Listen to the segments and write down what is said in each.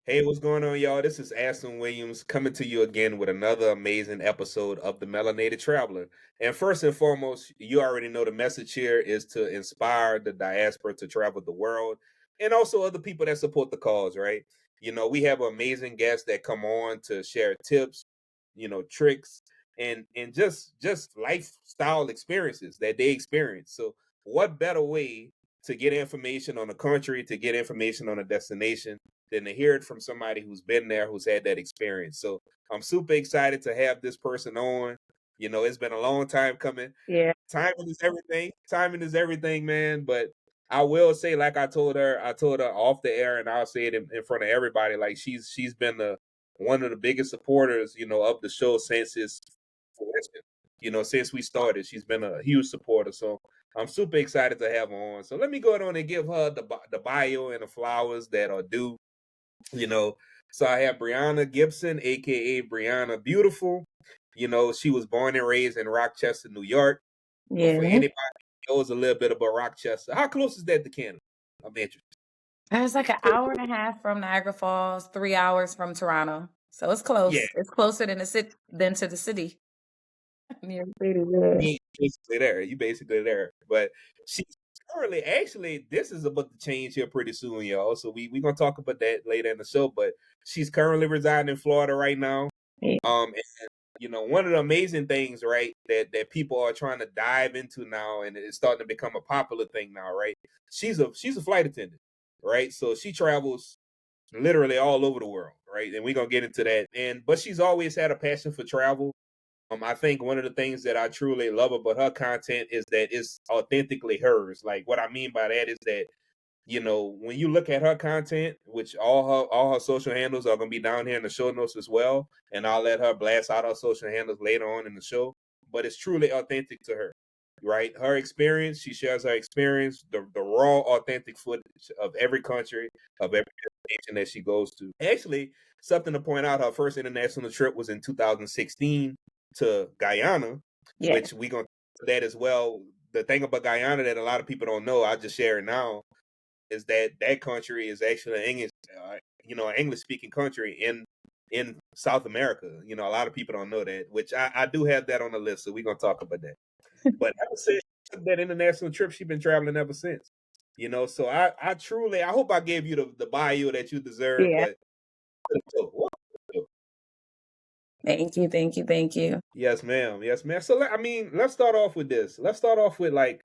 Hey, what's going on, y'all? This is Aston Williams coming to you again with another amazing episode of The Melanated Traveler. And first and foremost, you already know the message here is to inspire the diaspora to travel the world and also other people that support the cause, right? We have amazing guests that come on to share tips, tricks and just lifestyle experiences that they experience. So, what better way to get information on a country, to get information on a destination than to hear it from somebody who's been there, who's had that experience. So I'm super excited to have this person on. It's been a long time coming. Yeah. Timing is everything. Timing is everything, man. But I will say, like I told her off the air, and I'll say it in front of everybody. Like she's been one of the biggest supporters, of the show since its fruition. Since we started, she's been a huge supporter. So I'm super excited to have her on. So let me go on and give her the bio and the flowers that are due you know. So I have Breana Gibson, aka Breana Beautiful. She was born and raised in Rochester, New York. But for Yeah. anybody who knows a little bit about Rochester, how close is that to Canada? I'm interested. It was like an Pretty hour close. and a half from Niagara Falls, 3 hours from Toronto. So it's Yeah, close. It's closer than to the city. Near the city, yeah. you basically there. You basically there. But she's currently actually this is about to change here pretty soon, y'all. So we gonna talk about that later in the show. But she's currently residing in Florida right now. Yeah. One of the amazing things, right, that people are trying to dive into now, and it's starting to become a popular thing now, right? She's a flight attendant, right? So she travels literally all over the world, right? And we're gonna get into that. But she's always had a passion for travel. I think one of the things that I truly love about her content is that it's authentically hers. Like what I mean by that is that when you look at her content, which all her social handles are gonna be down here in the show notes as well, and I'll let her blast out her social handles later on in the show. But it's truly authentic to her, right? Her experience, she shares her experience, the raw, authentic footage of every country, of every destination that she goes to. Actually, something to point out: her first international trip was in 2016 to Guyana, Yeah. which we gonna do that as well. The thing about Guyana that a lot of people don't know, I'll just share it now is that country is actually an English speaking country in South America. A lot of people don't know that, which I do have that on the list, so we're gonna talk about that. But ever since she took that international trip, she's been traveling ever since. So I truly I hope I gave you the bio that you deserve, Yeah. but Thank you. Thank you. Thank you. yes, ma'am, yes, ma'am. So let's start off with this. Let's start off with like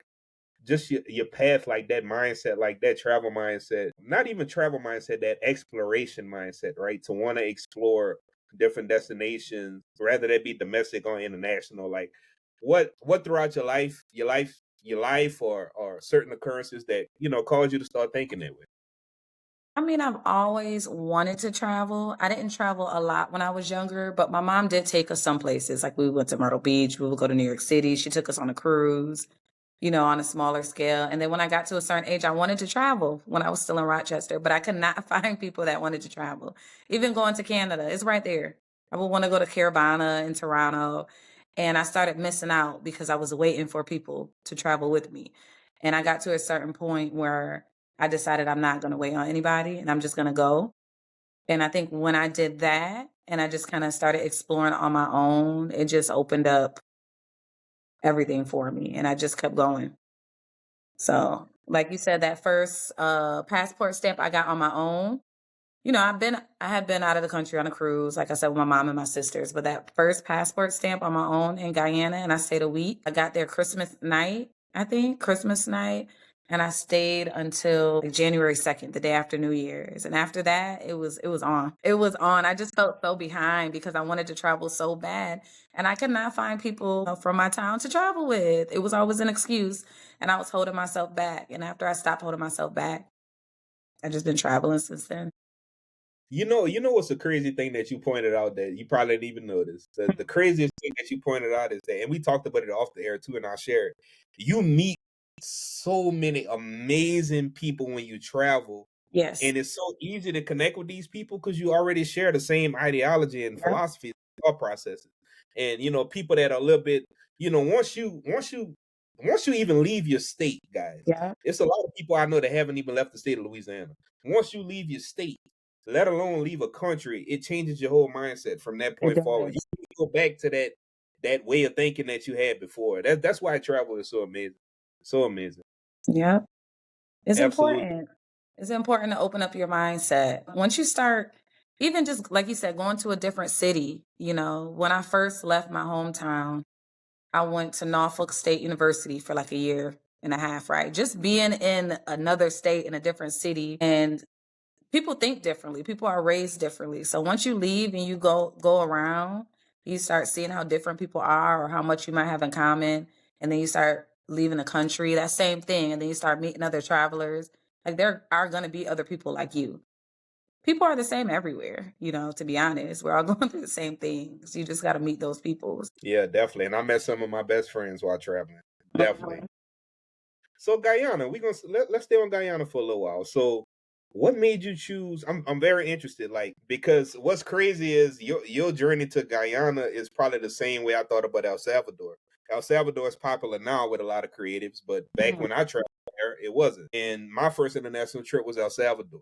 just your path, like that mindset, like that travel mindset, not even travel mindset, that exploration mindset, right? To want to explore different destinations, rather that be domestic or international. Like what throughout your life or certain occurrences that, caused you to start thinking that way. I mean, I've always wanted to travel. I didn't travel a lot when I was younger, but my mom did take us some places. Like we went to Myrtle Beach, we would go to New York City. She took us on a cruise, on a smaller scale. And then when I got to a certain age, I wanted to travel when I was still in Rochester, but I could not find people that wanted to travel. Even going to Canada, it's right there. I would want to go to Carribean in Toronto. And I started missing out because I was waiting for people to travel with me. And I got to a certain point where I decided I'm not going to wait on anybody and I'm just going to go. And I think when I did that and I just kind of started exploring on my own, it just opened up everything for me and I just kept going. So, like you said, that first passport stamp I got on my own. I had been out of the country on a cruise, like I said, with my mom and my sisters. But that first passport stamp on my own in Guyana, and I stayed a week. I got there Christmas night, I think, Christmas night. And I stayed until like, January 2nd, the day after New Year's. And after that, it was on. It was on. I just felt so behind because I wanted to travel so bad. And I could not find people from my town to travel with. It was always an excuse. And I was holding myself back. And after I stopped holding myself back, I've just been traveling since then. You know what's the crazy thing that you pointed out that you probably didn't even notice? The craziest thing that you pointed out is that, and we talked about it off the air too, and I'll share it. You meet so many amazing people when you travel, Yes. and it's so easy to connect with these people because you already share the same ideology and Yep. philosophy, thought processes, and people that are a little bit, once you even leave your state, guys, Yeah. it's a lot of people I know that haven't even left the state of Louisiana. Once you leave your state, let alone leave a country, it changes your whole mindset from that It point forward. You does. can't go back to that way of thinking that you had before. That's why travel is so amazing. So amazing. Yep. It's Absolutely. important. It's important to open up your mindset. Once you start, even just like you said, going to a different city, when I first left my hometown, I went to Norfolk State University for like a year and a half, right? Just being in another state in a different city, and people think differently. People are raised differently. So once you leave and you go around, you start seeing how different people are or how much you might have in common. And then you start leaving the country, that same thing. And then you start meeting other travelers. Like there are going to be other people like you. People are the same everywhere, to be honest. We're all going through the same things. You just got to meet those people. Yeah, definitely. And I met some of my best friends while traveling. Definitely. Mhm. So Guyana, let's stay on Guyana for a little while. So what made you choose? I'm very interested, like, because what's crazy is your journey to Guyana is probably the same way I thought about El Salvador. El Salvador is popular now with a lot of creatives, but back Mhm. when I traveled there, it wasn't. And my first international trip was El Salvador.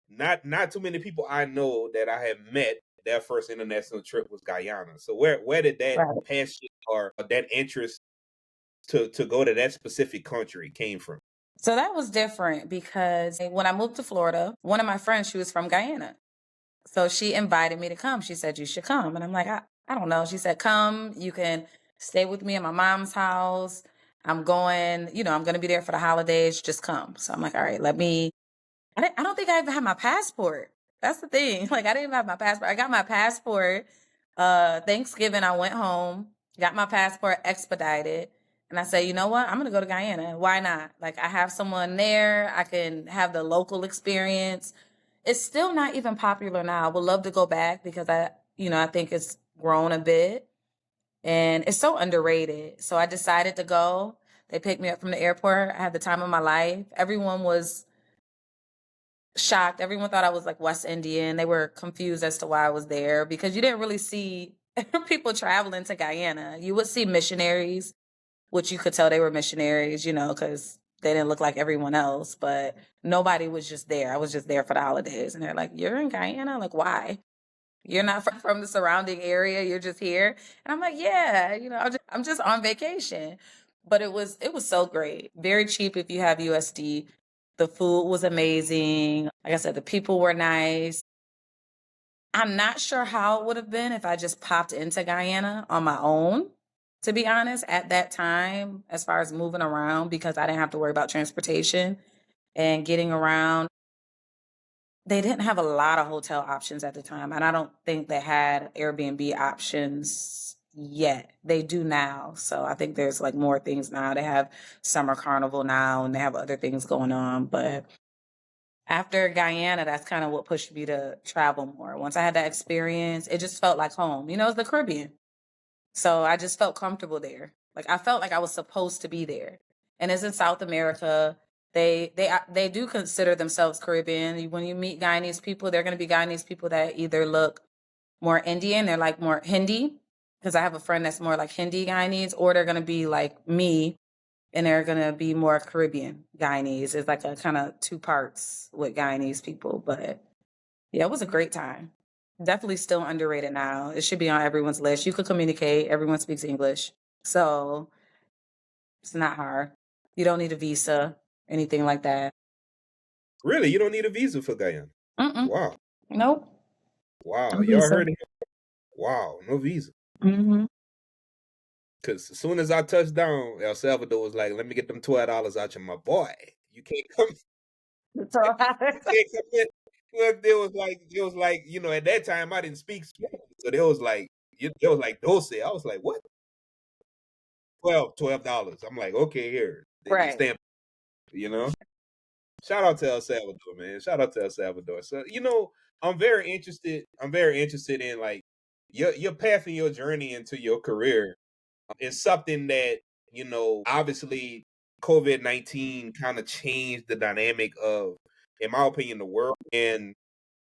Not too many people I know that I have met. Their first international trip was Guyana. So where did that Right. passion or that interest to go to that specific country came from? So that was different because when I moved to Florida, one of my friends, she was from Guyana. So she invited me to come. She said, you should come. And I'm like, I don't know. She said, come, you can stay with me at my mom's house. I'm going to be there for the holidays. Just come. So I'm like, all right, I don't think I even had my passport. That's the thing. Like, I didn't even have my passport. I got my passport. Thanksgiving, I went home, got my passport expedited. And I said, you know what? I'm going to go to Guyana. Why not? Like, I have someone there. I can have the local experience. It's still not even popular now. I would love to go back because I think it's grown a bit and it's so underrated. So I decided to go. They picked me up from the airport. I had the time of my life. Everyone was shocked. Everyone thought I was like West Indian. They were confused as to why I was there because you didn't really see people traveling to Guyana. You would see missionaries, which you could tell they were missionaries, because they didn't look like everyone else, but nobody was just there. I was just there for the holidays. And they're like, you're in Guyana? Like, why? You're not from the surrounding area. You're just here. And I'm like, yeah, I'm just on vacation. But it was so great. Very cheap if you have USD. The food was amazing. Like I said, the people were nice. I'm not sure how it would have been if I just popped into Guyana on my own, to be honest, at that time, as far as moving around, because I didn't have to worry about transportation and getting around. They didn't have a lot of hotel options at the time, and I don't think they had Airbnb options yet. They do now. So I think there's like more things now. They have Summer Carnival now and they have other things going on. But after Guyana, that's kind of what pushed me to travel more. Once I had that experience, it just felt like home. It's the Caribbean. So I just felt comfortable there. Like I felt like I was supposed to be there. And it's in South America. They do consider themselves Caribbean. When you meet Guyanese people, they're going to be Guyanese people that either look more Indian, they're like more Hindi, because I have a friend that's more like Hindi Guyanese, or they're going to be like me and they're going to be more Caribbean Guyanese. It's like a kind of two parts with Guyanese people. But yeah, it was a great time. Definitely still underrated now. It should be on everyone's list. You could communicate, everyone speaks English. So it's not hard. You don't need a visa, anything like that. Really, you don't need a visa for Guyana. Mm-mm. Wow, Nope. wow, No y'all visa. heard it? Wow, no visa. Mm-hmm. Because as soon as I touched down, El Salvador was like, "Let me get them $12 out you, my boy. You can't come. So You can't come in." Look, it was like at that time I didn't speak Spanish, so there was like Dulce. I was like, "What? $12. I'm like, okay, here they right. stamp. You know, shout out to El Salvador, man. Shout out to El Salvador. So I'm very interested. I'm very interested in like your path and your journey into your career is something that obviously COVID-19 kind of changed the dynamic of, in my opinion, the world, and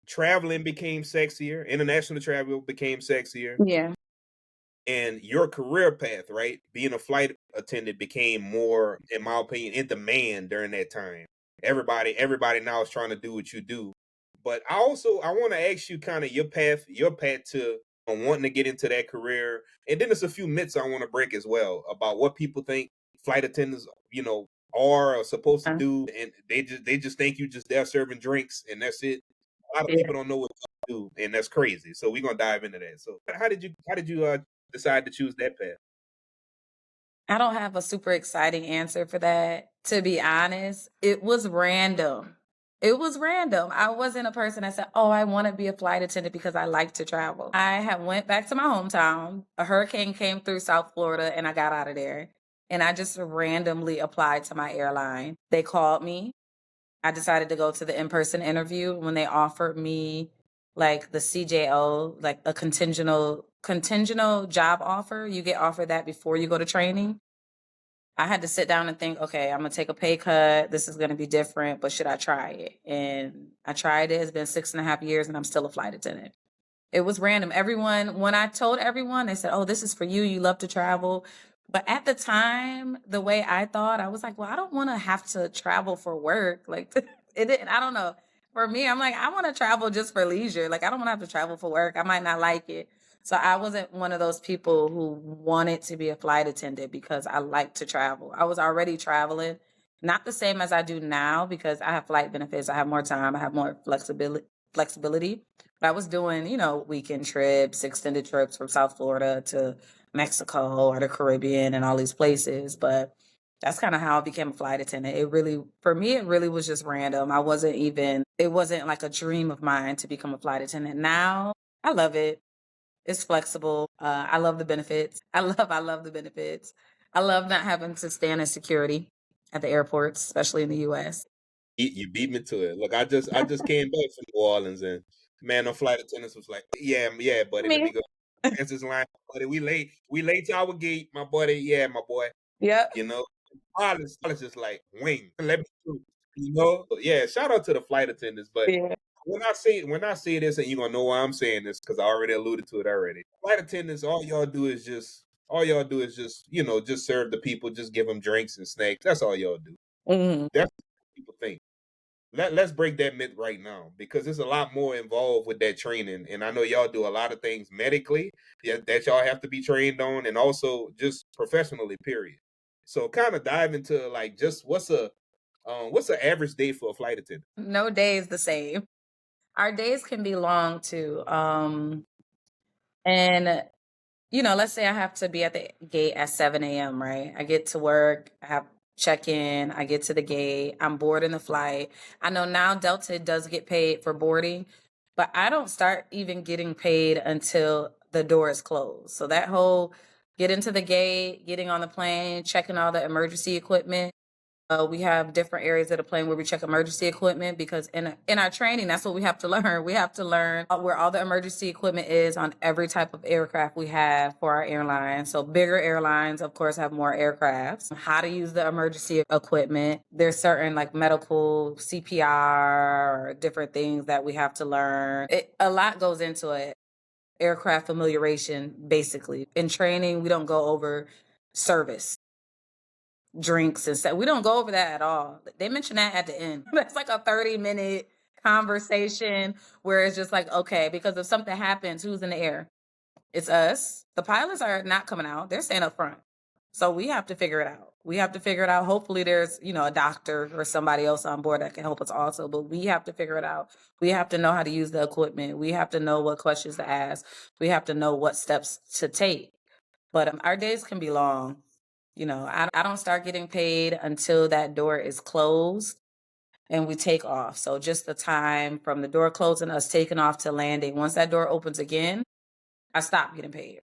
traveling became sexier. International travel became sexier, Yeah. and your career path, right, being a flight attendant, became more, in my opinion, in demand during that time. Everybody now is trying to do what you do, But I want to ask you kind of your path to wanting to get into that career, and then there's a few myths I want to break as well about what people think flight attendants, are or supposed to Uh, do, and they just think you just there serving drinks and that's it. A lot of yeah. people don't know what to do, and that's crazy. So we're gonna dive into that. So how did you decide to choose that path? I don't have a super exciting answer for that, to be honest. It was random. It was random. I wasn't a person that said, "Oh, I want to be a flight attendant because I like to travel." I had went back to my hometown. A hurricane came through South Florida and I got out of there. And I just randomly applied to my airline. They called me. I decided to go to the in-person interview when they offered me like the CJO, like a contingent job offer. You get offered that before you go to training. I had to sit down and think, okay, I'm gonna take a pay cut. This is gonna be different, but should I try it? And I tried it. It's been 6.5 years and I'm still a flight attendant. It was random. Everyone, when I told everyone, they said, "Oh, this is for you. You love to travel." But at the time, the way I thought, I was like, "Well, I don't want to have to travel for work." Like it didn't, I don't know. For me, I'm like, I want to travel just for leisure. Like I don't want to have to travel for work. I might not like it. So I wasn't one of those people who wanted to be a flight attendant because I like to travel. I was already traveling, not the same as I do now because I have flight benefits. I have more time. I have more flexibility. But I was doing, weekend trips, extended trips from South Florida to Mexico or the Caribbean and all these places. But that's kind of how I became a flight attendant. For me, it really was just random. It wasn't like a dream of mine to become a flight attendant. Now I love it. It's flexible. I love the benefits. I love the benefits. I love not having to stand in security at the airports, especially in the US. You beat me to it. Look, I just came back from New Orleans, and man, the flight attendants was like, "Yeah, yeah, buddy, let Me. me go. Answers line, buddy. We late to our gate, my buddy. Yeah, my boy. Yep. You know, Hollis just like wing. Let me through. Yeah. Shout out to the flight attendants, but Yeah. when I say this, and you're gonna know why I'm saying this because I already alluded to it already. Flight attendants, all y'all do is just just serve the people, just give them drinks and snacks. That's all y'all do. Mhm. That's what people think. Let's break that myth right now because there's a lot more involved with that training, and I know y'all do a lot of things medically, yeah, that y'all have to be trained on, and also just professionally. Period. So, kind of dive into like just what's an average day for a flight attendant? No day is the same. Our days can be long too. And let's say I have to be at the gate at 7 a.m., right? I get to work, I have check in, I get to the gate, I'm boarding the flight. I know now Delta does get paid for boarding, but I don't start even getting paid until the door is closed. So that whole get into the gate, getting on the plane, checking all the emergency equipment. We have different areas of the plane where we check emergency equipment because in our training, that's what we have to learn. We have to learn where all the emergency equipment is on every type of aircraft we have for our airline. So bigger airlines, of course, have more aircrafts. How to use the emergency equipment. There's certain like medical CPR or different things that we have to learn. A lot goes into it. Aircraft familiarization, basically. In training, we don't go over service drinks and stuff. We don't go over that at all. They mention that at the end. That's like a 30-minute conversation where it's just like, okay, because if something happens, who's in the air? It's us. The pilots are not coming out. They're staying up front. So we have to figure it out. We have to figure it out. Hopefully there's, a doctor or somebody else on board that can help us also, but we have to figure it out. We have to know how to use the equipment. We have to know what questions to ask. We have to know what steps to take. But our days can be long. I don't start getting paid until that door is closed and we take off. So just the time from the door closing, us taking off to landing. Once that door opens again, I stop getting paid.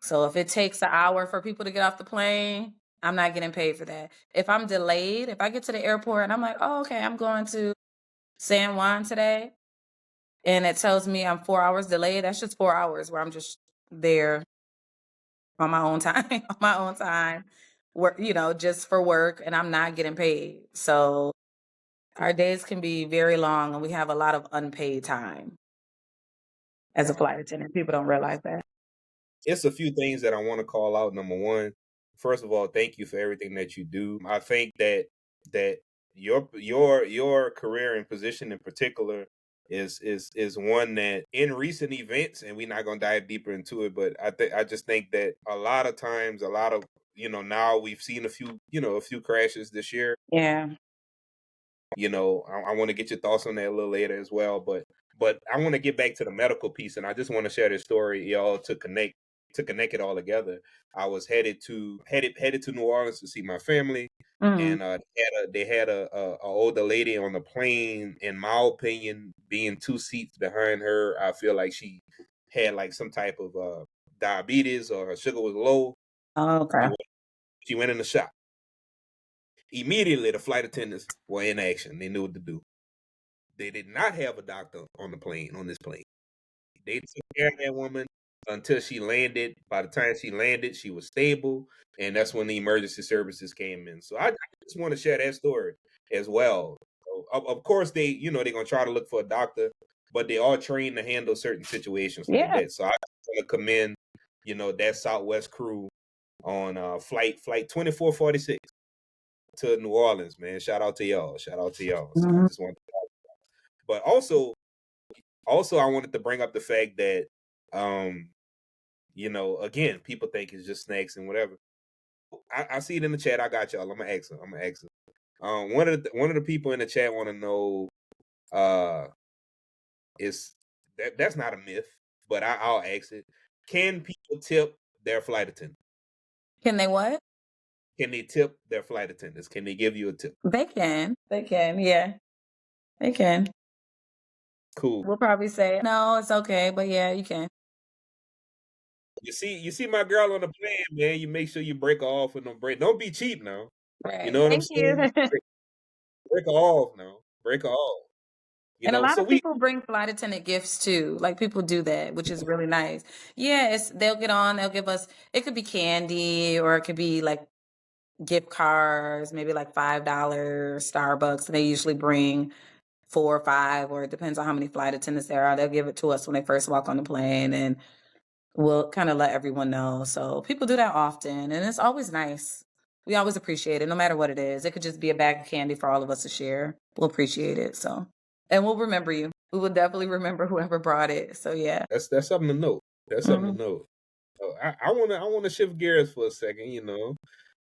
So if it takes an hour for people to get off the plane, I'm not getting paid for that. If I'm delayed, if I get to the airport and I'm like, oh, okay, I'm going to San Juan today, and it tells me I'm 4 hours delayed, that's just 4 hours where I'm just there on my own time, on my own time, work, just for work, and I'm not getting paid. So our days can be very long, and we have a lot of unpaid time as a flight attendant. People don't realize that. It's a few things that I want to call out. Number one, first of all, thank you for everything that you do. I think that your career and position in particular is one that in recent events, and we're not gonna dive deeper into it, but I just think that a lot of times, a lot of now we've seen a few crashes this year. Yeah. I want to get your thoughts on that a little later as well, but I want to get back to the medical piece, and I just want to share this story, y'all, to connect it all together. I was headed to New Orleans to see my family, Mhm. and they had a older lady on the plane. In my opinion, being two seats behind her, I feel like she had like some type of diabetes or her sugar was low. Oh, She okay. went, she went in the shop. Immediately, the flight attendants were in action. They knew what to do. They did not have a doctor on this plane. They took care of that woman until she landed. By the time she landed, she was stable, and that's when the emergency services came in. So I just want to share that story as well. So, of course, they're gonna try to look for a doctor, but they are trained to handle certain situations like Yeah. that. So I want to commend, that Southwest crew on flight 2446 to New Orleans, man. Shout out to y'all. Shout out to y'all. So I Mhm. just want to, but also I wanted to bring up the fact that um again, people think it's just snacks and whatever. I see it in the chat. I got y'all. I'm gonna ask them. One of the people in the chat want to know uh is that's not a myth, but I'll ask it. Can people tip their flight attendants? Can they what? Can they tip their flight attendants? Can they give you a tip? They can. They can. Yeah. They can. Cool. We'll probably say, "No, it's okay," but yeah, you can. You see my girl on the plane, man. You make sure you break her off with no break. Don't be cheap now. You Right. know what I'm Thank you. saying? Break her off now. Break her off. And a lot So of we people bring flight attendant gifts too. Like people do that, which is really nice. Yeah, they'll get on, they'll give us it could be candy or it could be like gift cards, maybe like $5 Starbucks. And they usually bring 4 or 5, or it depends on how many flight attendants there are. They'll give it to us when they first walk on the plane and we'll kind of let everyone know. So people do that often and it's always nice. We always appreciate it, no matter what it is. It could just be a bag of candy for all of us to share. We'll appreciate it. So, and we'll remember you. We will definitely remember whoever brought it. So yeah. that's something to note. That's something to Mhm. note. I wanna shift gears for a second,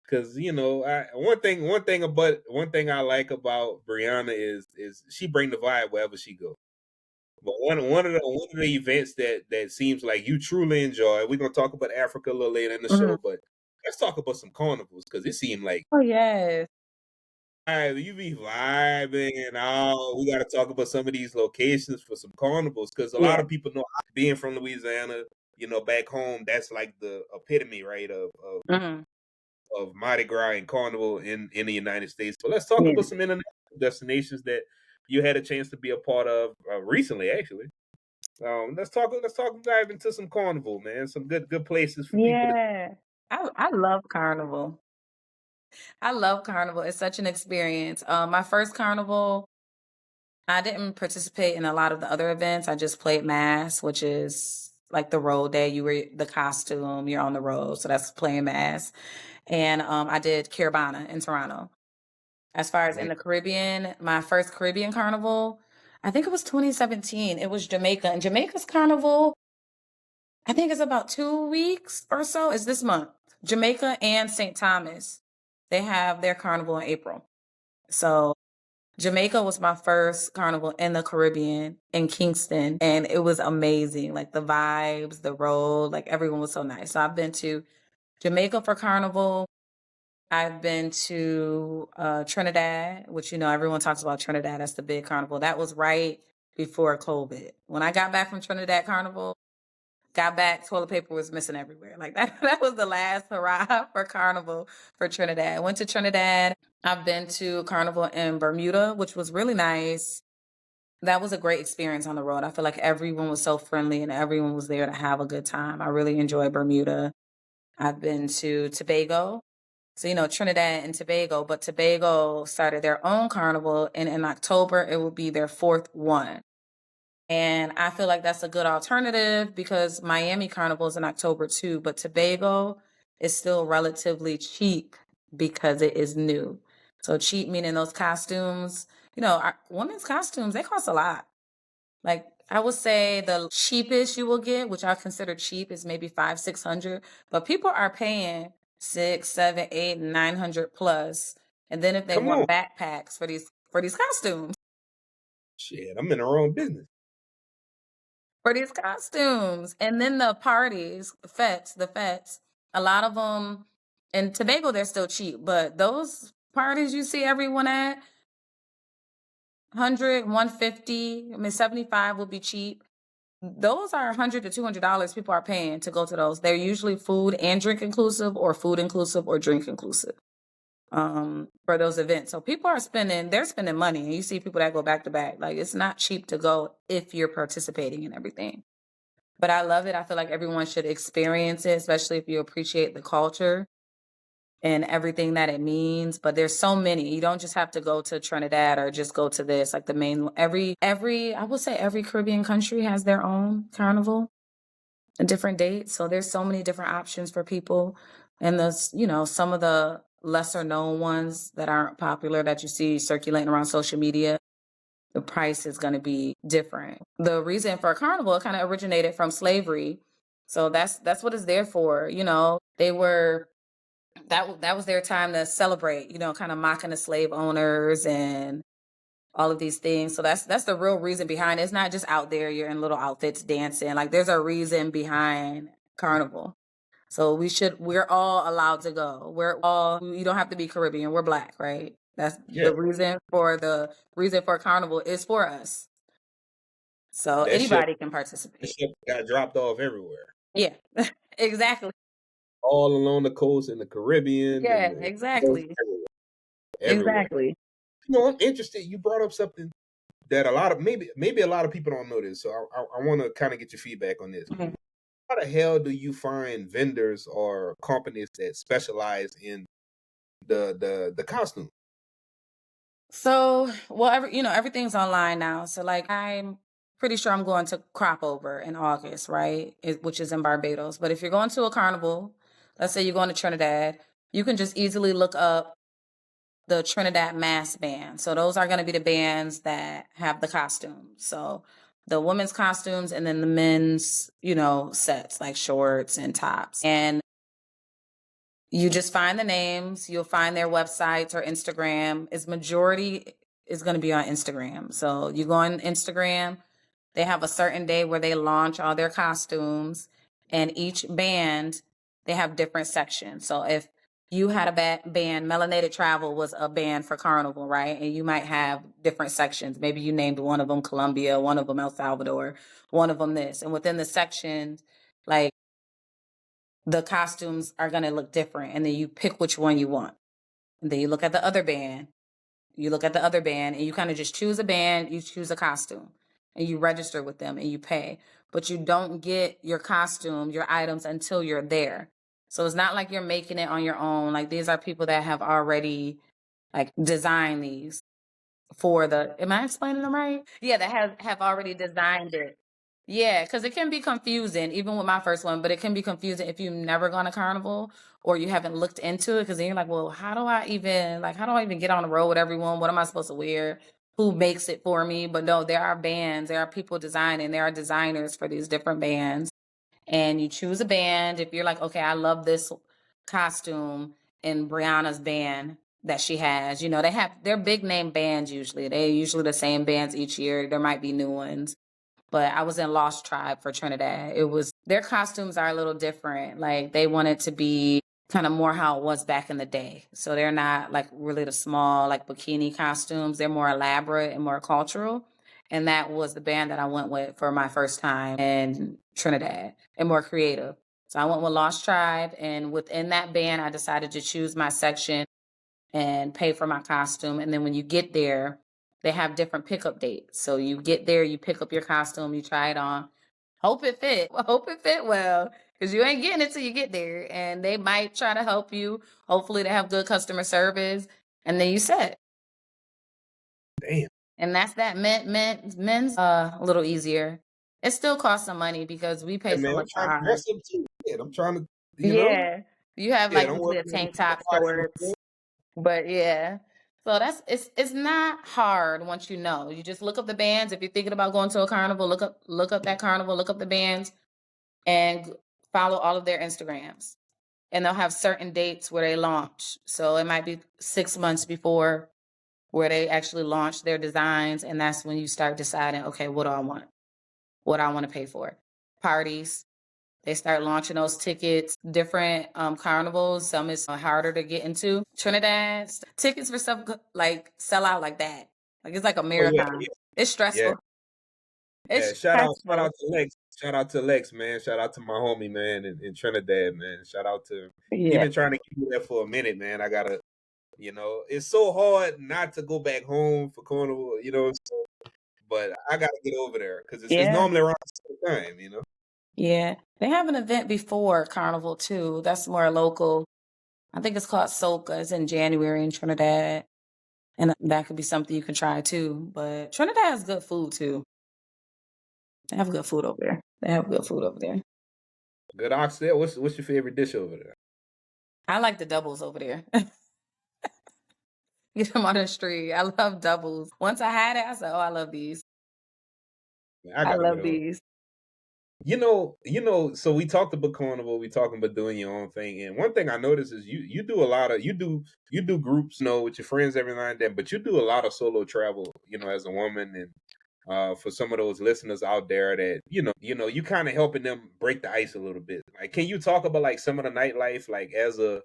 because one thing I like about Breana is she bring the vibe wherever she go. But one of the events that seems like you truly enjoy. We're gonna talk about Africa a little later in the Mhm. show, but let's talk about some carnivals because it seemed like Oh yes. you be vibing and all. We got to talk about some of these locations for some carnivals because a lot Yeah. of people know being from Louisiana, back home, that's like the epitome, right, Mhm. of Mardi Gras and carnival in the United States. But let's talk Yeah. about some international destinations that you had a chance to be a part of recently, actually. Let's talk dive into some carnival, man. Some good places for people to. Yeah. I love carnival. I love carnival. It's such an experience. My first carnival, I didn't participate in a lot of the other events. I just played mass, which is like the road day. You wear the costume, you're on the road. So that's playing mass. And I did Caribana in Toronto. As far as in the Caribbean, my first Caribbean carnival, I think it was 2017. It was Jamaica. And Jamaica's carnival, I think it's about 2 weeks or so. It's this month. Jamaica and St. Thomas, they have their carnival in April. So Jamaica was my first carnival in the Caribbean in Kingston, and it was amazing. Like the vibes, the road, like everyone was so nice. So I've been to Jamaica for carnival. I've been to Trinidad, which everyone talks about Trinidad. That's the big carnival. That was right before COVID. When I got back from Trinidad Carnival, got back, toilet paper was missing everywhere. Like that, that was the last hurrah for carnival for Trinidad. Went to Trinidad. I've been to carnival in Bermuda, which was really nice. That was a great experience on the road. I feel like everyone was so friendly and everyone was there to have a good time. I really enjoyed Bermuda. I've been to Tobago. So, Trinidad and Tobago, but Tobago started their own carnival, and in October, it will be their fourth one. And I feel like that's a good alternative because Miami Carnival is in October too, but Tobago is still relatively cheap because it is new. So cheap meaning those costumes, our women's costumes, they cost a lot. Like I would say the cheapest you will get, which I consider cheap, is maybe 500, 600. But people are paying 6, 7, 8, 900 plus. And then if they Come on. want backpacks for these costumes, Shit, I'm in the wrong business. and then the parties, the fetes, a lot of them in Tobago they're still cheap, but those parties you see everyone at 100, 150, I mean 75 will be cheap. Those are $100 to $200 people are paying to go to those. They're usually food and drink inclusive, or food inclusive or drink inclusive, for those events. So people are they're spending money, and you see people that go back to back. Like it's not cheap to go if you're participating in everything. But I love it. I feel like everyone should experience it, especially if you appreciate the culture and everything that it means. But there's so many. You don't just have to go to Trinidad or just go to this. Like the main every I would say every Caribbean country has their own carnival and different dates. So there's so many different options for people. And some of the lesser known ones that aren't popular that you see circulating around social media, the price is going to be different. The reason for a carnival kind of originated from slavery. So that's what it's there for. They were that was their time to celebrate, kind of mocking the slave owners and all of these things. So that's the real reason behind it. It's not just out there you're in little outfits dancing. Like there's a reason behind carnival. So we're all allowed to go. You don't have to be Caribbean. We're Black, right? That's Yeah, the reason for carnival is for us. So that shit, anybody can that participate. shit got dropped off everywhere, Yeah, exactly. all along the coast in the Caribbean and Yeah, exactly. everywhere. Everywhere. Exactly. I'm interested. You brought up something that a lot of maybe a lot of people don't know this, so I want to kind of get your feedback on this. Mhm. How the hell do you find vendors or companies that specialize in the costume? So, well, everything's online now. So, like, I'm pretty sure I'm going to Crop Over in August, right? Which is in Barbados. But if you're going to a carnival, let's say you're going to Trinidad, you can just easily look up the Trinidad Mass Band. So, those are going to be the bands that have the costumes. So, the women's costumes and then the men's, sets like shorts and tops. And you just find the names, you'll find their websites or Instagram. Its majority is going to be on Instagram. So you go on Instagram, they have a certain day where they launch all their costumes, and each band, they have different sections. So if you had a band, Melanated Travel was a band for Carnival, right? And you might have different sections. Maybe you named one of them Colombia, one of them El Salvador, one of them this. And within the sections, like the costumes are going to look different, and then you pick which one you want. And then you look at the other band. You look at the other band and you kind of just choose a band, you choose a costume, and you register with them and you pay. But you don't get your costume, your items until you're there. So it's not like you're making it on your own. Like these are people that have already like designed these for the am I explaining them right? Yeah, that have already designed it. Yeah, because it can be confusing, even with my first one, but it can be confusing if you've never gone to carnival or you haven't looked into it. Because then you're like, well, how do I even get on the road with everyone? What am I supposed to wear? Who makes it for me? But no, there are bands, there are people designing, there are designers for these different bands, and you choose a band. If you're like, okay, I love this costume in Breana's band that she has, they're big name bands usually. They're usually the same bands each year. There might be new ones. But I was in Lost Tribe for Trinidad. It was their costumes are a little different. Like they want it to be kind of more how it was back in the day. So they're not like really the small like bikini costumes. They're more elaborate and more cultural. And that was the band that I went with for my first time in Trinidad, and more creative. So I went with Lost Tribe, and within that band, I decided to choose my section and pay for my costume. And then when you get there, they have different pickup dates. So you get there, you pick up your costume, you try it on, hope it fit, hope it fit well, because you ain't getting it till you get there. And they might try to help you. Hopefully, they have good customer service, and then you set. Damn. And that's that. Men's a little easier. It still costs some money because we pay Yeah, so man, I'm much for trying to ours. dress up too. Yeah, I'm trying to, Yeah, you have yeah, like don't usually worry a about tank top, nobody. shorts, but yeah. So it's not hard once you know. You just look up the bands. If you're thinking about going to a carnival, look up that carnival, look up the bands, and follow all of their Instagrams. And they'll have certain dates where they launch. So it might be 6 months before where they actually launch their designs, and that's when you start deciding, okay, what do I want? What do I want to pay for? Parties. They start launching those tickets, different carnivals. Some is harder to get into. Trinidad, tickets for stuff like sell out like that. Like it's like a Oh yeah, marathon. It's yeah, stressful. yeah. It's Shout stressful. out to Lex. Shout out to Lex, man. Shout out to my homie, man, in Trinidad, man. Shout out to him. He Yeah. been trying to keep me there for a minute, man. I gotta, it's so hard not to go back home for carnival, but I gotta get over there because it's Yeah. normally around the same time. Yeah. They have an event before Carnival too. That's more local. I think it's called Soca. It's in January in Trinidad. And that could be something you can try too. But Trinidad has good food too. They have good food over there. They have good food over there. Good oxtail. What's your favorite dish over there? I like the doubles over there. Get them on the street. I love doubles. Once I had it, I said, "Oh, I love these. Man, I I gotta get love over. these." So we talked about carnival, we talking about doing your own thing. And one thing I noticed is you do a lot of you do groups, with your friends every now and then, but you do a lot of solo travel, as a woman. And for some of those listeners out there that, you kind of helping them break the ice a little bit. Like, can you talk about like some of the nightlife, like as a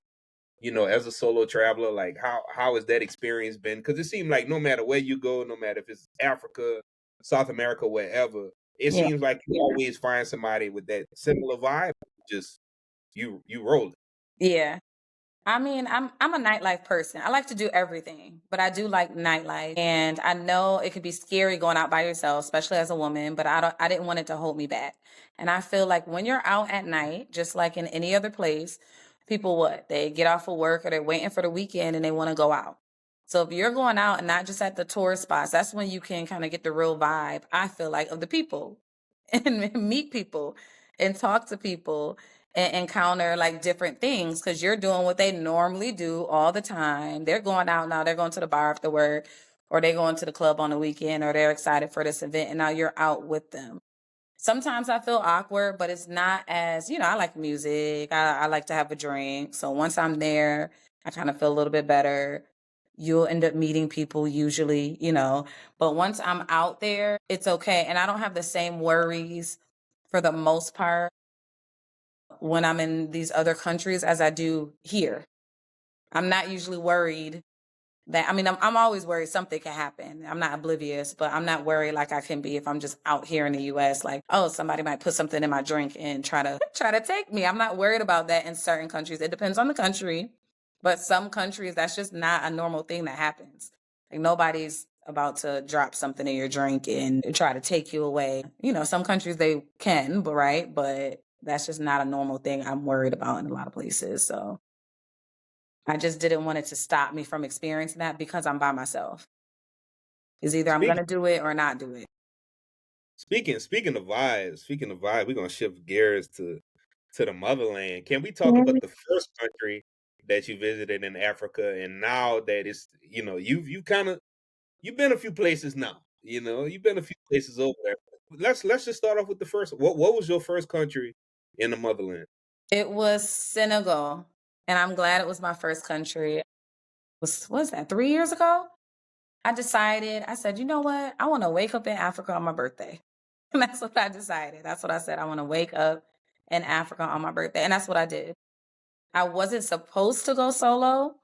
solo traveler, like how has that experience been? Because it seemed like no matter where you go, no matter if it's Africa, South America, wherever, it Yeah. seems like you always find somebody with that similar vibe. Just you roll it. Yeah. I mean, I'm a nightlife person. I like to do everything, but I do like nightlife. And I know it could be scary going out by yourself, especially as a woman, but I didn't want it to hold me back. And I feel like when you're out at night, just like in any other place, people what? They get off of work or they're waiting for the weekend and they want to go out. So if you're going out and not just at the tourist spots, that's when you can kind of get the real vibe, I feel like, of the people and meet people and talk to people and encounter like different things because you're doing what they normally do all the time. They're going out now, they're going to the bar after work, or they're going to the club on the weekend, or they're excited for this event, and now you're out with them. Sometimes I feel awkward, but it's not as, I like music. I like to have a drink. So once I'm there, I kind of feel a little bit better. You'll end up meeting people usually. But once I'm out there, it's okay. And I don't have the same worries for the most part when I'm in these other countries as I do here. I'm not usually worried that, I mean, I'm always worried something can happen. I'm not oblivious, but I'm not worried like I can be if I'm just out here in the US, like, oh, somebody might put something in my drink and try to try to take me. I'm not worried about that in certain countries. It depends on the country, but some countries that's just not a normal thing that happens. Like nobody's about to drop something in your drink and try to take you away. Some countries they can, but right, but that's just not a normal thing I'm worried about in a lot of places. So I just didn't want it to stop me from experiencing that because I'm by myself. It's either I'm Speaking gonna do it or not do it. speaking of vibes, we're gonna shift gears to the motherland. Can we talk Yeah. about the first country that you visited in Africa, and now that it's you've been a few places now. You've been a few places over there. Let's just start off with the first. What was your first country in the motherland? It was Senegal, and I'm glad it was my first country. Was that 3 years ago? I said, you know what? I want to wake up in Africa on my birthday. And that's what I decided. That's what I said. I want to wake up in Africa on my birthday. And that's what I did. I wasn't supposed to go solo,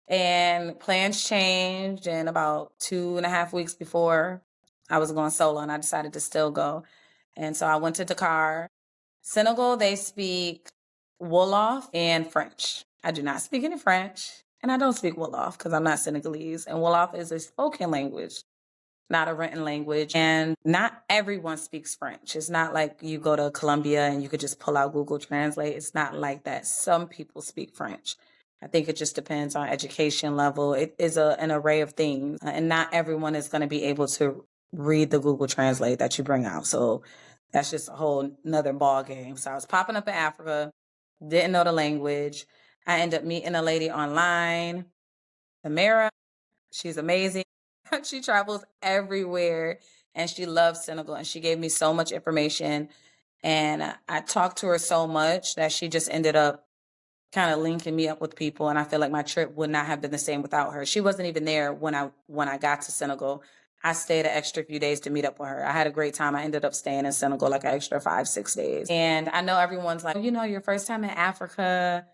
and plans changed. And about 2.5 weeks before I was going solo, and I decided to still go. And so I went to Dakar. Senegal, they speak Wolof and French. I do not speak any French, and I don't speak Wolof because I'm not Senegalese. And Wolof is a spoken language, not a written language. And not everyone speaks French. It's not like you go to Colombia and you could just pull out Google Translate. It's not like that. Some people speak French. I think it just depends on education level. It is an array of things, and not everyone is going to be able to read the Google Translate that you bring out. So that's just a whole nother ball game. So I was popping up in Africa, didn't know the language. I ended up meeting a lady online, Tamara. She's amazing. She travels everywhere and she loves Senegal and she gave me so much information. And I talked to her so much that she just ended up kind of linking me up with people, and I feel like my trip would not have been the same without her. She wasn't even there when I got to Senegal. I stayed an extra few days to meet up with her. I had a great time. I ended up staying in Senegal like an extra 5, 6 days. And I know everyone's like, your first time in Africa,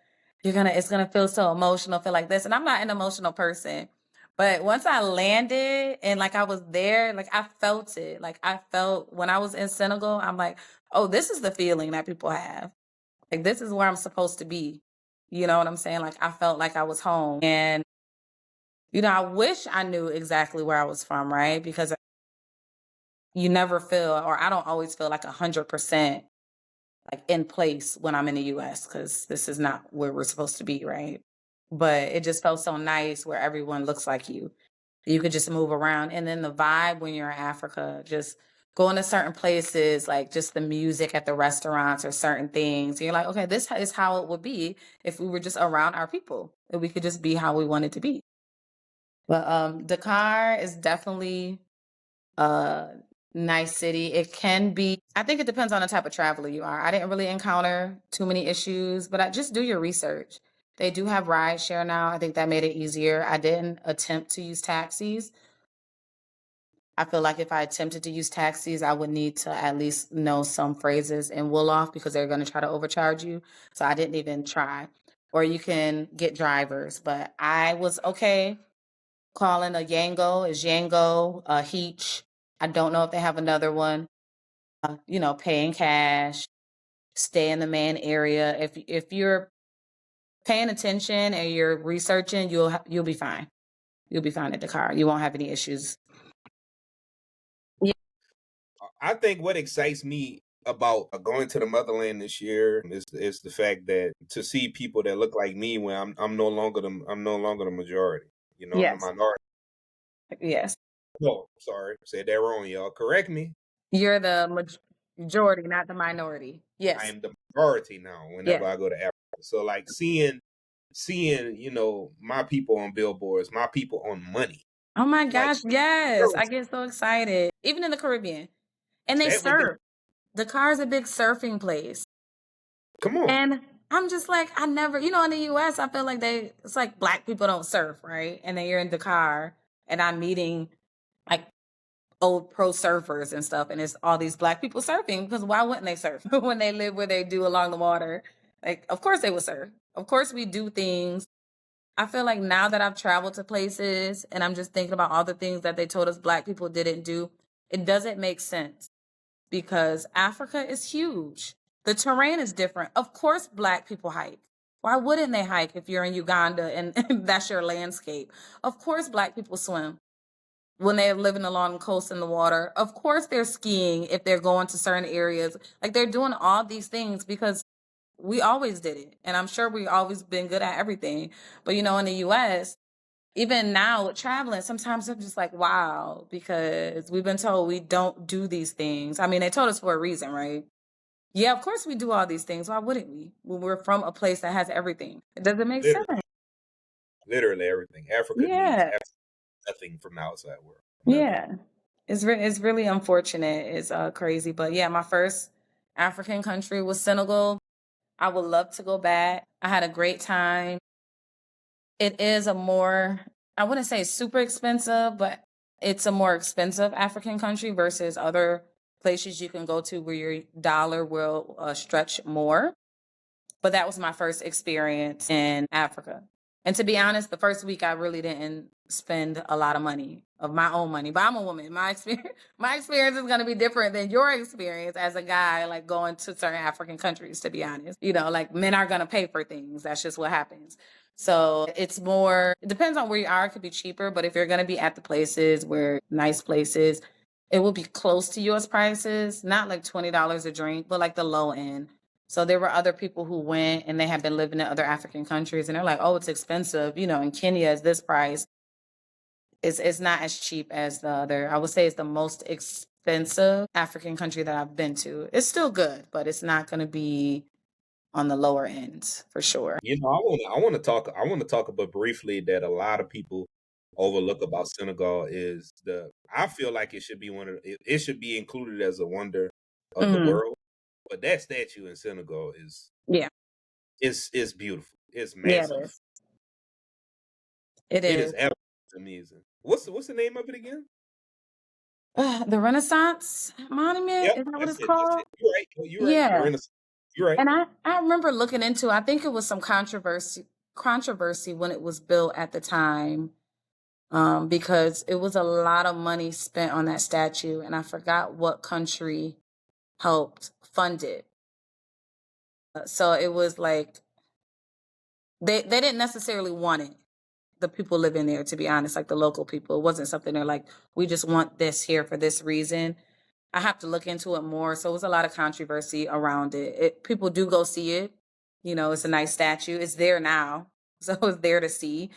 it's gonna feel so emotional, feel like this. And I'm not an emotional person. But once I landed and like I was there, like I felt it. Like I felt when I was in Senegal, I'm like, oh, this is the feeling that people have. Like this is where I'm supposed to be. You know what I'm saying? Like I felt like I was home. And I wish I knew exactly where I was from, right? Because you never feel, or I don't always feel like 100% like in place when I'm in the US because this is not where we're supposed to be, right? But it just felt so nice where everyone looks like you. You could just move around. And then the vibe when you're in Africa, just going to certain places, like just the music at the restaurants or certain things. You're like, okay, this is how it would be if we were just around our people. If we could just be how we wanted to be. But Dakar is definitely a nice city. It can be, I think it depends on the type of traveler you are. I didn't really encounter too many issues, but I just do your research. They do have rideshare now. I think that made it easier. I didn't attempt to use taxis. I feel like if I attempted to use taxis, I would need to at least know some phrases in Wolof because they're going to try to overcharge you. So I didn't even try. Or you can get drivers, but I was okay calling a Yango, a Heech. I don't know if they have another one. Paying cash, stay in the main area. If you're paying attention and you're researching, you'll be fine. You'll be fine at the car. You won't have any issues. Yeah. I think what excites me about going to the motherland this year is the fact that to see people that look like me when I'm no longer the majority. I'm the Yes. minority. Yes. No, sorry, said that wrong, y'all. Correct me. You're the majority, not the minority. I Yes. am the majority now. Whenever Yes. I go to Africa, so like seeing my people on billboards, my people on money, Oh my like gosh. Yes. I get so excited. Even in the Caribbean. And they that with the surf. The car is a big surfing place. come on. And I'm just like, I never, in the US, I feel like it's like black people don't surf, right? And then you're in the car and I'm meeting like old pro surfers and stuff. And it's all these black people surfing because why wouldn't they surf when they live where they do along the water? Like, of course they would surf. Of course we do things. I feel like now that I've traveled to places and I'm just thinking about all the things that they told us black people didn't do, it doesn't make sense because Africa is huge. The terrain is different. Of course, black people hike. Why wouldn't they hike if you're in Uganda and, and that's your landscape? Of course, black people swim when they're living along the coast in the water. Of course, they're skiing if they're going to certain areas. Like they're doing all these things because we always did it. And I'm sure we always been good at everything. But in the US, even now with traveling, sometimes I'm just like, wow, because we've been told we don't do these things. I mean, they told us for a reason, right? Yeah, of course we do all these things. Why wouldn't we? When we're from a place that has everything. It doesn't make sense. Literally, literally everything. Africa needs Yeah. nothing from the outside world. Nothing. Yeah. It's really unfortunate. It's crazy. But yeah, my first African country was Senegal. I would love to go back. I had a great time. It is a more, I wouldn't say super expensive, but it's a more expensive African country versus other places you can go to where your dollar will stretch more. But that was my first experience in Africa. And to be honest, the first week I really didn't spend a lot of money of my own money. But I'm a woman. My experience is gonna be different than your experience as a guy, like going to certain African countries, to be honest. Like men are gonna pay for things. That's just what happens. So it's more, it depends on where you are, it could be cheaper, but if you're gonna be at the places where nice places, it will be close to US prices, not like $20 a drink, but like the low end. So there were other people who went and they had been living in other African countries and they're like, oh, it's expensive. In Kenya is this price. It's not as cheap as the other. I would say it's the most expensive African country that I've been to. It's still good, but it's not going to be on the lower end for sure. I want to talk about briefly that a lot of people overlook about Senegal is I feel like it should be it should be included as a wonder of the Mhm. world. But that statue in Senegal Yeah. is beautiful. It's Yeah, it massive. is. It It is. is absolutely amazing. What's the name of it again? The Renaissance Monument, Yep, is that what that's it's it. That's called? it. You're right. You're right. The Yeah. Renaissance. You're right. And I remember looking into, I think it was some controversy when it was built at the time, because it was a lot of money spent on that statue, and I forgot what country helped fund it. So it was like they didn't necessarily want it. The people living there, to be honest, like the local people, it wasn't something they're like, we just want this here for this reason. I have to look into it more. So it was a lot of controversy around it. People do go see it. It's a nice statue. It's there now. So it's there to see.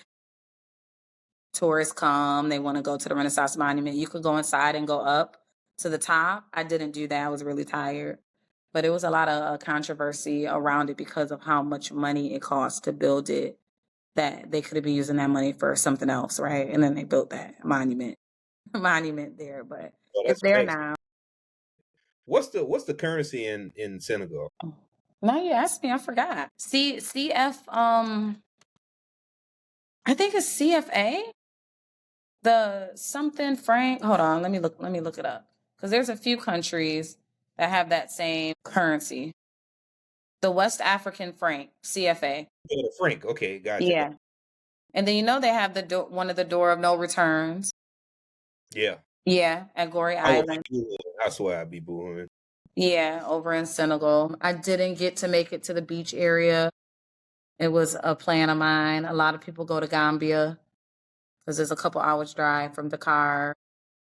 Tourists come, they want to go to the Renaissance Monument. You could go inside and go up to the top. I didn't do that. I was really tired. But it was a lot of controversy around it because of how much money it cost to build it, that they could have been using that money for something else, right? And then they built that monument there, but Oh, it's that's there facts. now. What's the currency in Senegal? Oh, now you asked me, I forgot. CF, I think it's CFA. The something franc. Hold on, let me look it up. Because there's a few countries that have that same currency. The West African franc, CFA. Oh, the franc. Okay, gotcha. Yeah. And then they have one of the door of no returns. Yeah. Yeah, at Gorée I would be Island. booing. I swear I'd be booing. Yeah, over in Senegal. I didn't get to make it to the beach area. It was a plan of mine. A lot of people go to Gambia because it's a couple hours drive from Dakar.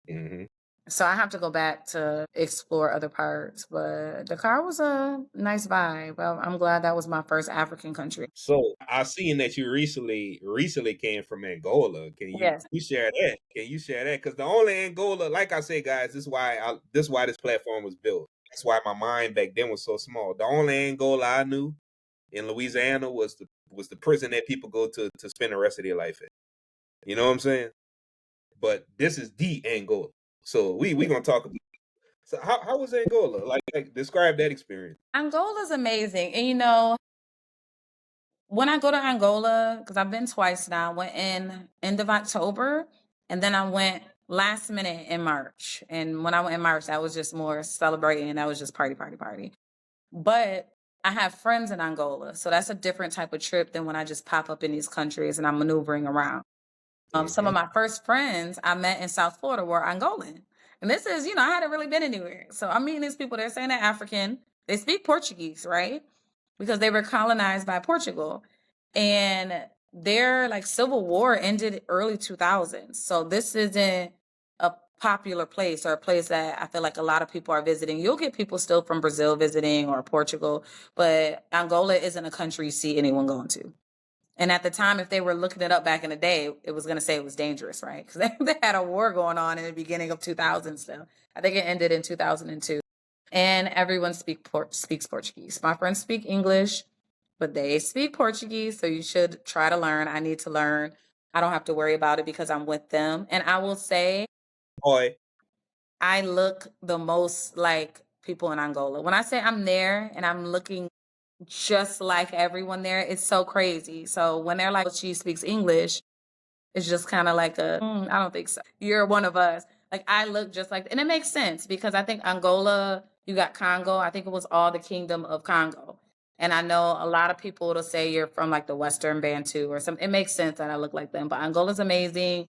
Hmm. So I have to go back to explore other parts. But Dakar was a nice vibe. Well, I'm glad that was my first African country. So I seen that you recently came from Angola. Yes. You share that? Can you share that? Because the only Angola, like I say, guys, this is why this platform was built. That's why my mind back then was so small. The only Angola I knew in Louisiana was the prison that people go to spend the rest of their life in. You know what I'm saying? But this is the Angola. So we gonna talk about. So how was Angola? Like describe that experience. Angola's amazing. And when I go to Angola, because I've been twice now, I went in end of October, and then I went last minute in March. And when I went in March, that was just more celebrating. That was just party, party, party. But I have friends in Angola, so that's a different type of trip than when I just pop up in these countries and I'm maneuvering around. Some Hmm. of my first friends I met in South Florida were Angolan. And this is, I hadn't really been anywhere. So I'm meeting these people, they're saying they're African. They speak Portuguese, right? Because they were colonized by Portugal. And their like civil war ended early 2000s. So this isn't a popular place or a place that I feel like a lot of people are visiting. You'll get people still from Brazil visiting or Portugal, but Angola isn't a country you see anyone going to. And at the time, if they were looking it up back in the day, it was going to say it was dangerous, right? Because they had a war going on in the beginning of 2000 still. I think it ended in 2002. And everyone speaks Portuguese. My friends speak English, but they speak Portuguese. So you should try to learn. I need to learn. I don't have to worry about it because I'm with them. And I will say, Boy, I look the most like people in Angola. When I say I'm there and I'm looking just like everyone there, it's so crazy. So when they're like, "Oh, she speaks English," it's just kind of like I don't think so. You're one of us. Like I look just like, and it makes sense because I think Angola, you got Congo. I think it was all the kingdom of Congo. And I know a lot of people will say you're from like the Western Bantu or something. It makes sense that I look like them. But Angola's amazing.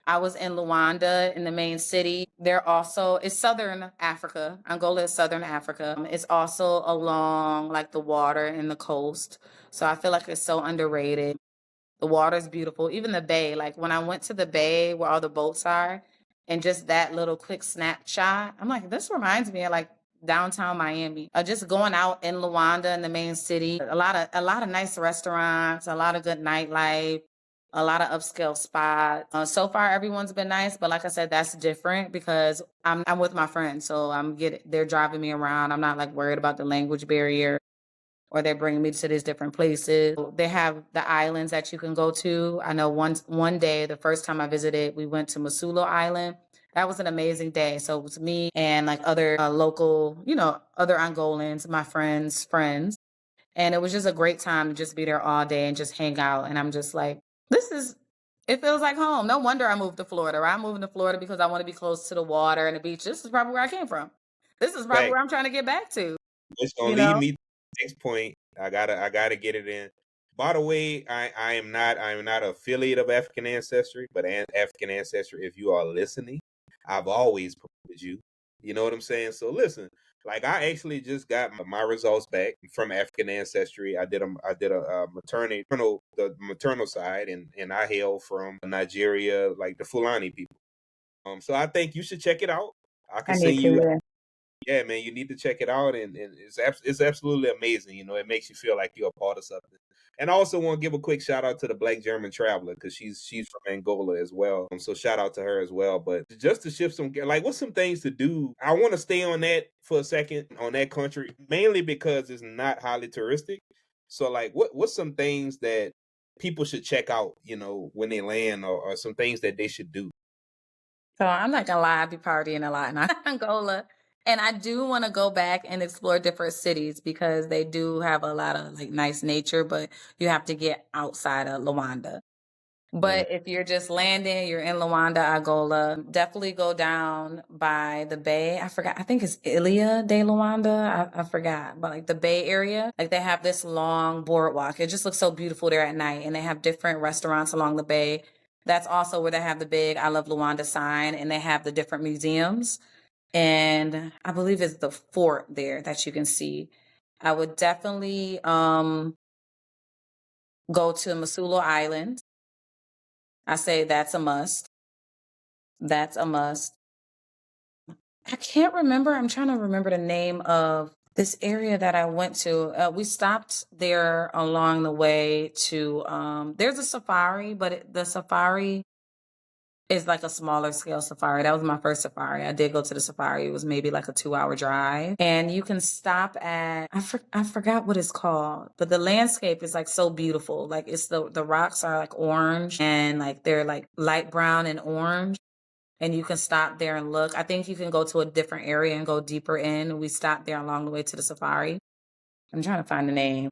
I was in Luanda in the main city. It's Southern Africa. Angola is Southern Africa. It's also along like the water and the coast. So I feel like it's so underrated. The water's beautiful. Even the bay, like when I went to the bay where all the boats are, and just that little quick snapshot, I'm like, this reminds me of like downtown Miami. Just going out in Luanda in the main city, a lot of nice restaurants, a lot of good nightlife, a lot of upscale spots. So far, everyone's been nice, but like I said, that's different because I'm with my friends, so they're driving me around. I'm not like worried about the language barrier. or they're bringing me to these different places. They have the islands that you can go to. I know one day, the first time I visited, we went to Masulo Island. That was an amazing day. So it was me and like other local, other Angolans, my friends. And it was just a great time to just be there all day and just hang out. And I'm just like, this is, it feels like home. No wonder I moved to Florida. Right? I'm moving to Florida because I want to be close to the water and the beach. This is probably where I came from. This is probably Fact. where I'm trying to get back to, It's gonna you lead know? me to the next point. I gotta get it in. By the way, I am not an affiliate of African ancestry, but African ancestry. If you are listening, I've always promoted you. You know what I'm saying? So listen, like I actually just got my results back from African ancestry. I did a the maternal side, and I hail from Nigeria, like the Fulani people. So I think you should check it out. I can I need send you, to. yeah, man, you need to check it out, and it's absolutely amazing. It makes you feel like you're a part of something. And I also want to give a quick shout out to the Black German traveler because she's from Angola as well. So shout out to her as well. But just to shift some, like, what's some things to do? I want to stay on that for a second, on that country, mainly because it's not highly touristic. So like, what's some things that people should check out? When they land, or some things that they should do. So I'm not gonna lie, I be partying a lot in Angola. And I do want to go back and explore different cities because they do have a lot of like nice nature, but you have to get outside of Luanda. Mhm. But if you're just landing, you're in Luanda, Angola, definitely go down by the bay. I forgot, I think it's Ilha de Luanda. I forgot, but like the bay area, like they have this long boardwalk. It just looks so beautiful there at night. And they have different restaurants along the bay. That's also where they have the big I Love Luanda sign, and they have the different museums. And I believe it's the fort there that you can see. I would definitely go to Masulo Island. I say that's a must. That's a must. I can't remember. I'm trying to remember the name of this area that I went to. We stopped there along the way to, there's a safari, but the safari is like a smaller scale safari. That was my first safari. I did go to the safari. It was maybe like a 2 hour drive. And you can stop at, I forgot what it's called, but the landscape is like so beautiful. Like it's the rocks are like orange and like they're like light brown and orange, and you can stop there and look. I think you can go to a different area and go deeper in. We stopped there along the way to the safari. I'm trying to find the name.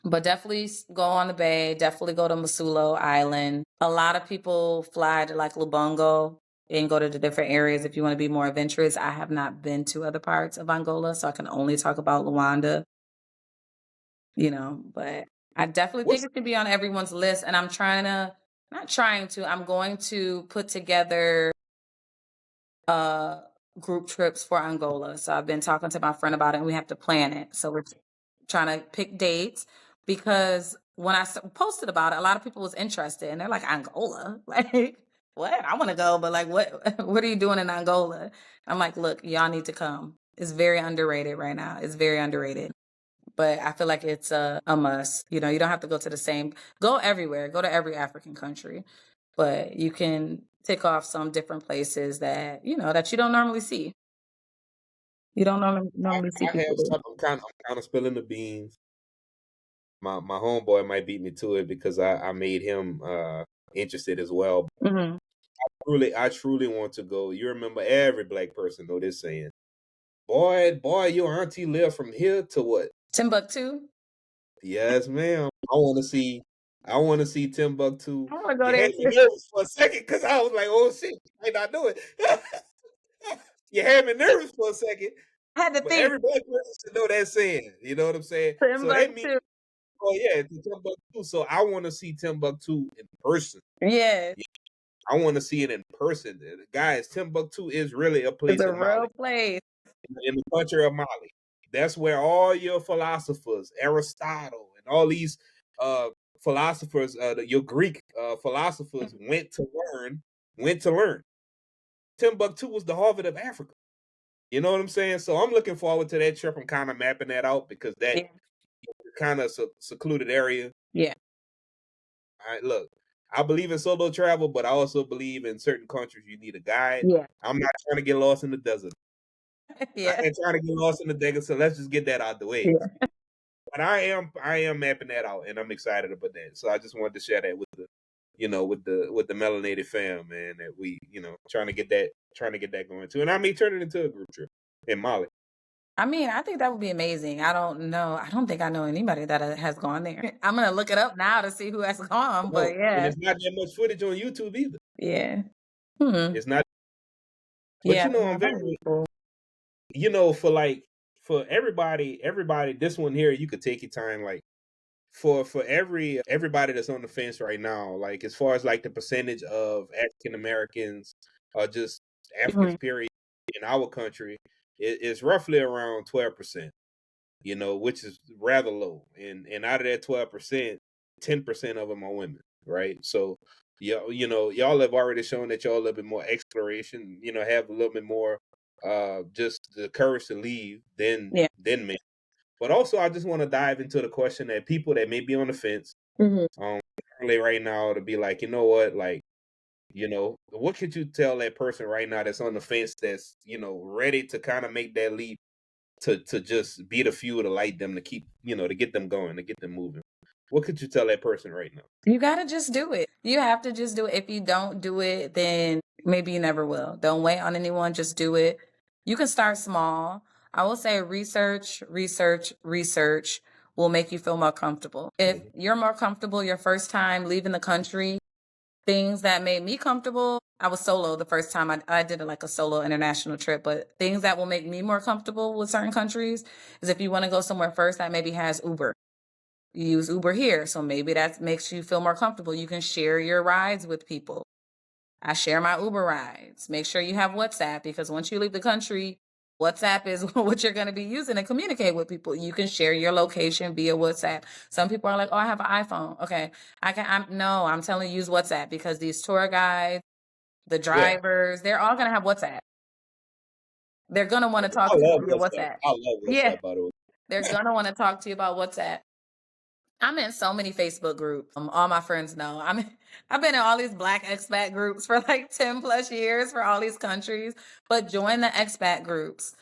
But definitely go on the bay, definitely go to Masulo Island. A lot of people fly to like Lubongo and go to the different areas if you want to be more adventurous. I have not been to other parts of Angola, so I can only talk about Luanda, but I definitely think What's it should be on everyone's list. And I'm going to put together uh group trips for Angola. So I've been talking to my friend about it and we have to plan it. So we're trying to pick dates because when I posted about it, a lot of people was interested and they're like, Angola? Like, what? I want to go, but like, what, what are you doing in Angola? I'm like, look, y'all need to come. It's very underrated right now. It's very underrated. But I feel like it's a must. You don't have to go to go everywhere, go to every African country, but you can tick off some different places that you don't normally see. You don't normally see I people have there. some. I'm kind of spilling the beans. My homeboy might beat me to it because I made him interested as well. Hmm. I truly want to go. You remember, every black person know this saying, boy, your auntie live from here to what? Timbuktu. Yes, ma'am. I want to see Timbuktu. I want to go You there had me too. nervous for a second because I was like, oh shit, I might not do it. You had me nervous for a second, I had to but think. every black person should know that saying. You know what I'm saying? So that means, Timbuktu. oh yeah, it's Timbuktu. So I want to see Timbuktu in person. Yes, Yeah, I want to see it in person. Guys, Timbuktu is really a it's place a in Mali, real place. in the country of Mali. That's where all your philosophers, Aristotle, and all these uh, philosophers, your Greek philosophers, went to learn. Went to learn. Timbuktu was the Harvard of Africa. You know what I'm saying? So I'm looking forward to that trip. I'm kind of mapping that out because that Yeah, kind of secluded area. yeah, Look, I believe in solo travel, but I also believe in certain countries you need a guide. yeah, I'm not trying to get lost in the desert. I yeah, ain't trying to get lost in the desert, so let's just get that out the way. yeah. but I am mapping that out, and I'm excited about that. So I just wanted to share that with the melanated fam, man. That we trying to get that going too, and I may turn it into a group trip in Mali. I mean, I think that would be amazing. I don't know. I don't think I know anybody that has gone there. I'm gonna look it up now to see who has gone. No, But and yeah, it's not that much footage on YouTube either. yeah, hmm. It's not, but Yeah, no, I'm that would be very, cool. for everybody, this one here, you could take your time, like for everybody that's on the fence right now, like as far as like the percentage of African Americans or just Africans Mhm. period in our country, it's roughly around 12%, which is rather low. And out of that 12%, 10% of them are women, right? So yeah, y'all have already shown that y'all a little bit more exploration, have a little bit more just the courage to leave Yeah. than men. But also I just want to dive into the question that people that may be on the fence Mhm. um early right now to be like, you know what, like, what could you tell that person right now that's on the fence that's, ready to kind of make that leap to just be the fuel to light them to keep, to get them going, to get them moving. What could you tell that person right now? You gotta just do it. You have to just do it. If you don't do it, then maybe you never will. Don't wait on anyone. Just do it. You can start small. I will say research, research, research will make you feel more comfortable. If Mhm. you're more comfortable your first time leaving the country, things that made me comfortable, I was solo the first time I did like a solo international trip, but things that will make me more comfortable with certain countries is if you want to go somewhere first that maybe has Uber. You use Uber here, so maybe that makes you feel more comfortable. You can share your rides with people. I share my Uber rides. Make sure you have WhatsApp because once you leave the country, WhatsApp is what you're going to be using to communicate with people. You can share your location via WhatsApp. Some people are like, "Oh, I have an iPhone." Okay, I'm telling you use WhatsApp because these tour guides, the Yeah, drivers, they're all going to have WhatsApp. They're going to want to I talk to you love via WhatsApp. WhatsApp. I love Yeah, WhatsApp, by the they're way. going to want to talk to you about WhatsApp. I'm in so many Facebook groups. All my friends know. I've been in all these black expat groups for like 10 plus years for all these countries. But join the expat groups.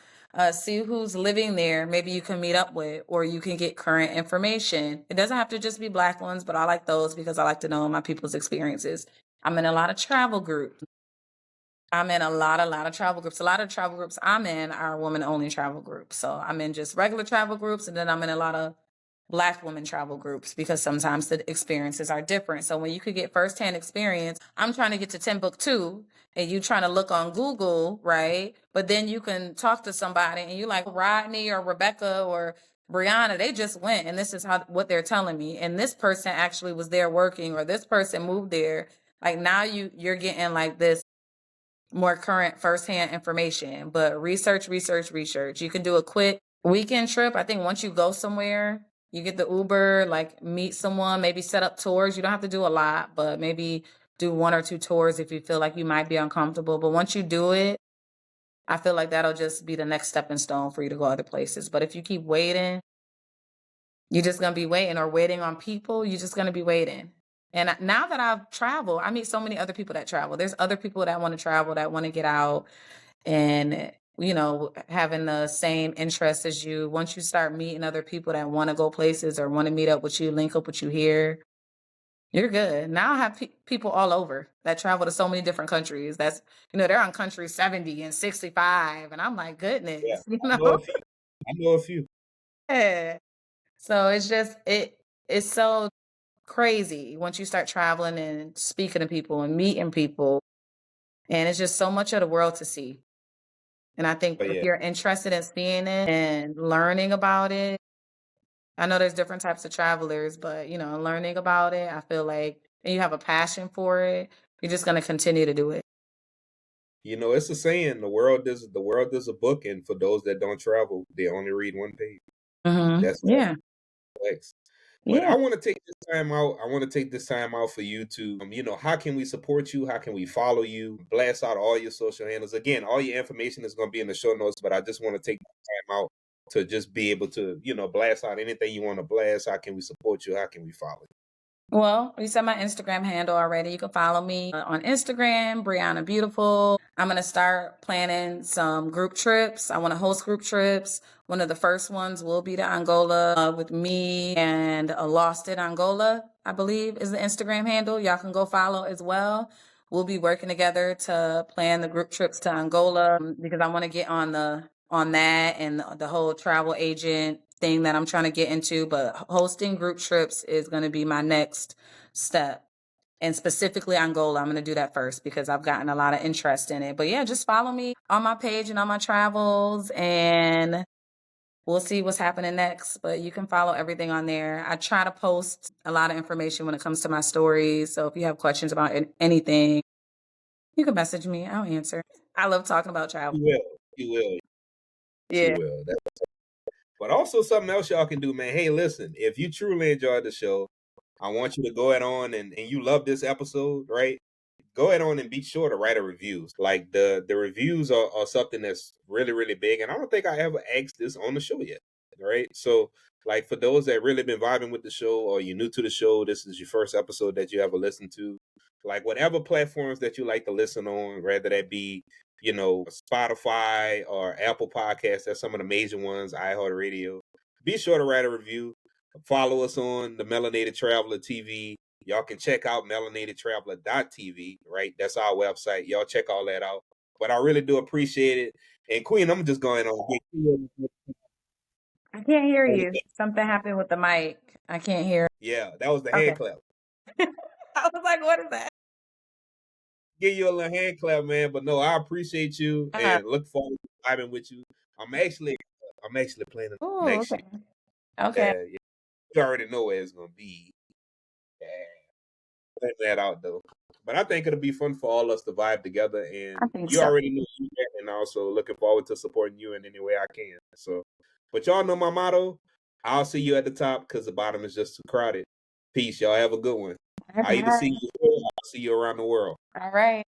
See who's living there. Maybe you can meet up with, or you can get current information. It doesn't have to just be black ones, but I like those because I like to know my people's experiences. I'm in a lot of travel groups. I'm in a lot of travel groups. A lot of travel groups I'm in are women only travel groups. So I'm in just regular travel groups, and then I'm in a lot of Black women travel groups because sometimes the experiences are different. So when you could get firsthand experience, I'm trying to get to Timbuktu and you trying to look on Google, right? But then you can talk to somebody and you like Rodney or Rebecca or Breana, they just went and this is how what they're telling me. And this person actually was there working or this person moved there. Like now you're getting like this more current firsthand information. But research, research, research. You can do a quick weekend trip. I think once you go somewhere, you get the Uber, like meet someone, maybe set up tours. You don't have to do a lot, but maybe do one or two tours if you feel like you might be uncomfortable. But once you do it, I feel like that'll just be the next stepping stone for you to go other places. But if you keep waiting, you're just gonna be waiting or waiting on people. You're just gonna be waiting. And now that I've traveled, I meet so many other people that travel. There's other people that want to travel, that want to get out and, having the same interests as you. Once you start meeting other people that want to go places or want to meet up with you, link up with you here, you're good. Now I have people all over that travel to so many different countries. They're on country 70 and 65. And I'm like, Yeah, goodness, I know a few. I know a few. Yeah. So it's so crazy once you start traveling and speaking to people and meeting people. And it's just so much of the world to see. And I think But if yeah, you're interested in seeing it and learning about it, I know there's different types of travelers, but learning about it, I feel like and you have a passion for it, you're just gonna continue to do it. it's a saying: the world is a book, and for those that don't travel, they only read one page. That's Yeah. flex. But Yeah. I want to take this time out. I want to take this time out for you to, how can we support you? How can we follow you? Blast out all your social handles. Again, all your information is going to be in the show notes, but I just want to take time out to just be able to, blast out anything you want to blast. How can we support you? How can we follow you? Well, you said my Instagram handle already. You can follow me on Instagram, Breana Beautiful. I'm going to start planning some group trips. I want to host group trips. One of the first ones will be to Angola with me and a Lost in Angola, I believe is the Instagram handle. Y'all can go follow as well. We'll be working together to plan the group trips to Angola because I want to get on that and the whole travel agent thing that I'm trying to get into, but hosting group trips is going to be my next step. And specifically Angola, I'm going to do that first because I've gotten a lot of interest in it. But yeah, just follow me on my page and on my travels and we'll see what's happening next. But you can follow everything on there. I try to post a lot of information when it comes to my stories. So if you have questions about anything, you can message me. I'll answer. I love talking about travel. You will. You will. You Yeah. will. But also something else y'all can do, man. Hey, listen, if you truly enjoyed the show, I want you to go ahead on and you love this episode, right? Go ahead on and be sure to write a reviews. Like the reviews are something that's really, really big. And I don't think I ever asked this on the show yet. Right. So like for those that really been vibing with the show or you're new to the show, this is your first episode that you ever listened to. Like whatever platforms that you like to listen on, whether that be, Spotify or Apple Podcasts, that's some of the major ones, iHeartRadio. Be sure to write a review. Follow us on the Melanated Traveler TV. Y'all can check out melanatedtraveler.tv, right? That's our website. Y'all check all that out. But I really do appreciate it. And Queen, I'm just going on. I can't hear you. Something happened with the mic. I can't hear. Yeah, that was the Okay. hand clap. I was like, what is that? Give you a little hand clap, man. But no, I appreciate you and look forward to vibing with you. I'm actually planning next okay. year. Okay. Yeah, you already know where it's gonna be. Yeah. Plan that out though. But I think it'll be fun for all us to vibe together. And I think you so. already know that, and also looking forward to supporting you in any way I can. So, but y'all know my motto. I'll see you at the top because the bottom is just too crowded. Peace, y'all. Have a good one. I either see you or I'll see you around the world. All right.